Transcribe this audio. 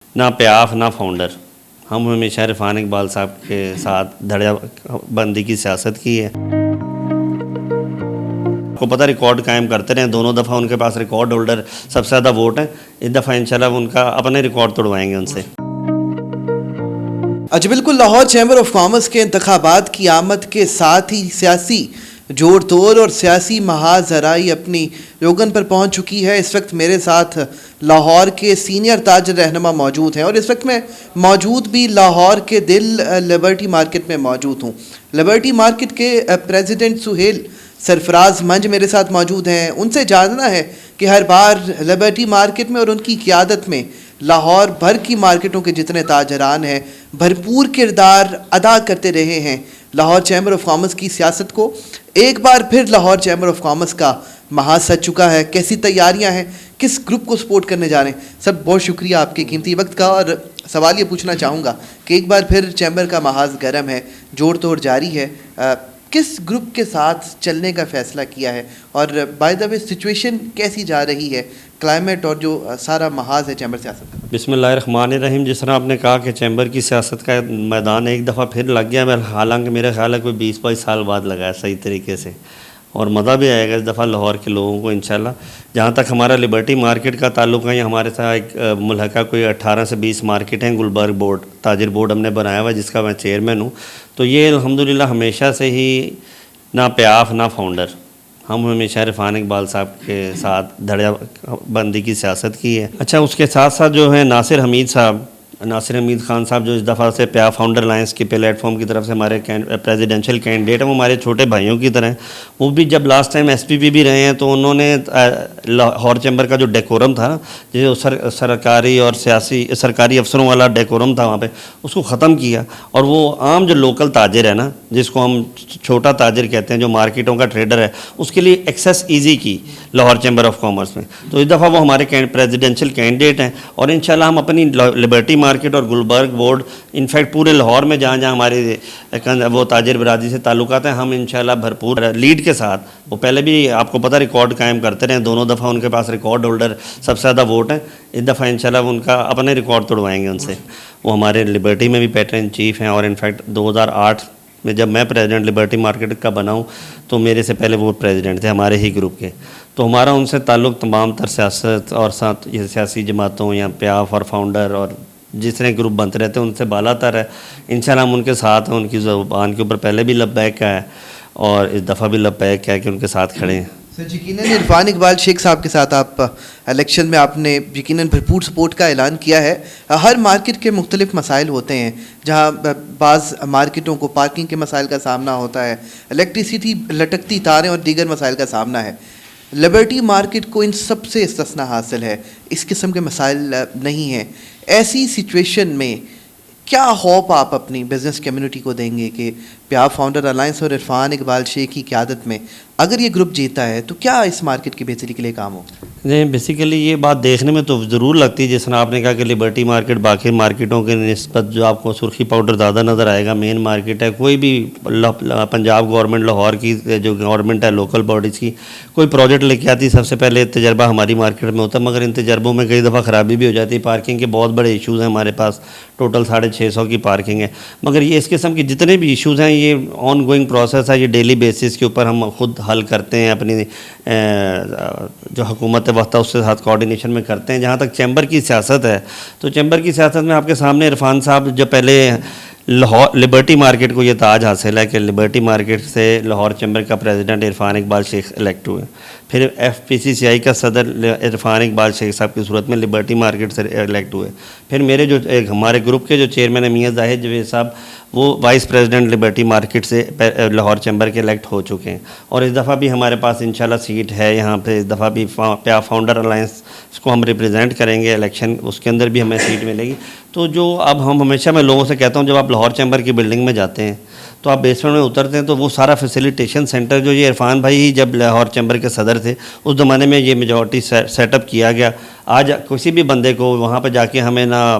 نہ پیاف نہ فاؤنڈر. ہم ہمیشہ عرفان اقبال صاحب کے ساتھ دھڑیا بندی کی سیاست کی ہے. کو پتہ ریکارڈ قائم کرتے رہے. دونوں دفعہ ان کے پاس ریکارڈ ہولڈر سب سے زیادہ ووٹ ہیں. اس دفعہ انشاءاللہ ان کا اپنے ریکارڈ توڑوائیں گے ان سے. اچھا بالکل. لاہور چیمبر آف کامرس کے انتخابات کی آمد کے ساتھ ہی سیاسی جوڑ توڑ اور سیاسی محاذ آرائی اپنی روغن پر پہنچ چکی ہے. اس وقت میرے ساتھ لاہور کے سینئر تاجر رہنما موجود ہیں اور اس وقت میں موجود بھی لاہور کے دل لبرٹی مارکیٹ میں موجود ہوں. لبرٹی مارکیٹ کے پریزیڈنٹ سہیل سرفراز منج میرے ساتھ موجود ہیں. ان سے جاننا ہے کہ ہر بار لبرٹی مارکیٹ میں اور ان کی قیادت میں لاہور بھر کی مارکیٹوں کے جتنے تاجران ہیں بھرپور کردار ادا کرتے رہے ہیں لاہور چیمبر آف کامرس کی سیاست کو. ایک بار پھر لاہور چیمبر آف کامرس کا محاذ سج چکا ہے. کیسی تیاریاں ہیں, کس گروپ کو سپورٹ کرنے جا رہے ہیں؟ سب بہت شکریہ آپ کے قیمتی وقت کا. اور سوال یہ پوچھنا چاہوں گا کہ ایک بار پھر چیمبر کا محاذ گرم ہے, جوڑ توڑ جاری ہے, کس گروپ کے ساتھ چلنے کا فیصلہ کیا ہے اور بائی دا وے سچویشن کیسی جا رہی ہے, کلائمیٹ اور جو سارا محاذ ہے چیمبر سیاست کا؟ بسم اللہ الرحمن الرحیم. جس طرح آپ نے کہا کہ چیمبر کی سیاست کا میدان ایک دفعہ پھر لگ گیا. حالانکہ میرے خیال ہے کوئی 20-22 سال بعد لگا ہے صحیح طریقے سے, اور مزہ بھی آئے گا اس دفعہ لاہور کے لوگوں کو انشاءاللہ. جہاں تک ہمارا لبرٹی مارکیٹ کا تعلق ہے, یہ ہمارے ساتھ ایک ملحقہ کوئی 18 سے 20 مارکیٹ ہیں. گلبرگ بورڈ تاجر بورڈ ہم نے بنایا ہوا جس کا میں چیئرمین ہوں. تو یہ الحمدللہ ہمیشہ سے ہی نہ پیاف نہ فاؤنڈر, ہم ہمیشہ عرفان اقبال صاحب کے ساتھ دھڑیا بندی کی سیاست کی ہے. اچھا, اس کے ساتھ ساتھ جو ہے ناصر حمید خان صاحب جو اس دفعہ سے پیا فاؤنڈر الائنس کے پلیٹ فارم کی طرف سے ہمارے پریزیڈنشل کینڈیڈیٹ ہیں, وہ ہمارے چھوٹے بھائیوں کی طرح ہیں. وہ بھی جب لاسٹ ٹائم ایس پی پی بھی رہے ہیں تو انہوں نے لاہور چیمبر کا جو ڈیکورم تھا نا, جو سرکاری اور سرکاری افسروں والا ڈیکورم تھا وہاں پہ, اس کو ختم کیا. اور وہ عام جو لوکل تاجر ہے نا, جس کو ہم چھوٹا تاجر کہتے ہیں, جو مارکیٹوں کا ٹریڈر ہے, اس کے لیے ایکسیس ایزی کی لاہور چیمبر آف کامرس میں. تو اس دفعہ وہ ہمارے پریزیڈنشل کینڈیڈیٹ ہیں اور انشاءاللہ ہم اپنی لبرٹی مارکیٹ اور گلبرگ بورڈ انفیکٹ پورے لاہور میں جہاں جہاں ہمارے وہ تاجر برادری سے تعلقات ہیں, ہم انشاءاللہ بھرپور لیڈ کے ساتھ, وہ پہلے بھی آپ کو پتہ ریکارڈ قائم کرتے رہے. دونوں دفعہ ان کے پاس ریکارڈ ہولڈر سب سے زیادہ ووٹ ہیں. اس دفعہ انشاءاللہ ان کا اپنے ریکارڈ توڑوائیں گے ان سے. وہ ہمارے لبرٹی میں بھی پیٹرن چیف ہیں اور انفیکٹ 2008 میں جب میں پریزیڈنٹ لبرٹی مارکیٹ کا بنا ہوں تو میرے سے پہلے وہ پریزیڈنٹ تھے ہمارے ہی گروپ کے. تو ہمارا ان سے تعلق تمام تر سیاست اور ساتھ یہ سیاسی جماعتوں یا پیاف اور فاؤنڈر اور جس طرح گروپ بنتے رہتے ہیں ان سے بالا تر ہے. انشاءاللہ ہم ان کے ساتھ ہیں. ان کی زبان کے اوپر پہلے بھی لبیک ہے اور اس دفعہ بھی لبیک ہے کہ ان کے ساتھ کھڑے ہیں. سر یقیناً عرفان اقبال شیخ صاحب کے ساتھ آپ الیکشن میں آپ نے یقیناً بھرپور سپورٹ کا اعلان کیا ہے. ہر مارکیٹ کے مختلف مسائل ہوتے ہیں, جہاں بعض مارکیٹوں کو پارکنگ کے مسائل کا سامنا ہوتا ہے, الیکٹریسٹی لٹکتی تاریں اور دیگر مسائل کا سامنا ہے. لبرٹی مارکیٹ کو ان سب سے استثنا حاصل ہے, اس قسم کے مسائل نہیں ہیں. ایسی سچویشن میں کیا ہوپ آپ اپنی بزنس کمیونٹی کو دیں گے کہ پیاف فاؤنڈر الائنس اور عرفان اقبال شیخ کی قیادت میں اگر یہ گروپ جیتا ہے تو کیا اس مارکیٹ کی بہتری کے لیے کام ہو؟ نہیں, بیسیکلی یہ بات دیکھنے میں تو ضرور لگتی ہے. جس طرح آپ نے کہا کہ لبرٹی مارکیٹ باقی مارکیٹوں کے نسبت جو آپ کو سرخی پاؤڈر زیادہ نظر آئے گا, مین مارکیٹ ہے. کوئی بھی پنجاب گورنمنٹ, لاہور کی جو گورنمنٹ ہے, لوکل باڈیز کی کوئی پروجیکٹ لے کے آتی, سب سے پہلے تجربہ ہماری مارکیٹ میں ہوتا ہے. مگر ان تجربوں میں کئی دفعہ خرابی بھی ہو جاتی ہے. پارکنگ کے بہت بڑے ایشوز ہیں ہمارے پاس, ٹوٹل 650 کی پارکنگ ہے. مگر یہ اس قسم کی جتنے بھی ایشوز ہیں یہ آن گوئنگ پروسیس ہے. یہ ڈیلی بیسس کے اوپر ہم خود حل کرتے ہیں, اپنی جو حکومت وقت ہے اس کے ساتھ کوارڈینیشن میں کرتے ہیں. جہاں تک چیمبر کی سیاست ہے تو چیمبر کی سیاست میں آپ کے سامنے عرفان صاحب جب پہلے لاہور لبرٹی مارکیٹ کو یہ تاج حاصل ہے کہ لبرٹی مارکیٹ سے لاہور چیمبر کا پریزیڈنٹ عرفان اقبال شیخ الیکٹ ہوئے. پھر FPCCI کا صدر عرفان اقبال شیخ صاحب کی صورت میں لبرٹی مارکیٹ سے الیکٹ ہوئے. پھر میرے جو ہمارے گروپ کے جو چیئرمین ہیں میاں زاہد جوید صاحب, وہ وائس پریزیڈنٹ لبرٹی مارکیٹ سے لاہور چیمبر کے الیکٹ ہو چکے ہیں. اور اس دفعہ بھی ہمارے پاس انشاءاللہ سیٹ ہے یہاں پہ. اس دفعہ بھی پیا فاؤنڈر الائنس کو ہم ریپرزینٹ کریں گے الیکشن, اس کے اندر بھی ہمیں سیٹ ملے گی. تو جو اب ہم ہمیشہ میں لوگوں سے کہتا ہوں, جب آپ لاہور چیمبر کی بلڈنگ میں جاتے ہیں تو آپ بیسمنٹ میں اترتے ہیں تو وہ سارا فیسیلیٹیشن سینٹر جو یہ عرفان بھائی ہی جب لاہور چیمبر کے صدر تھے اس زمانے میں یہ میجورٹی سیٹ اپ کیا گیا. آج کسی بھی بندے کو وہاں پہ جا کے ہمیں نہ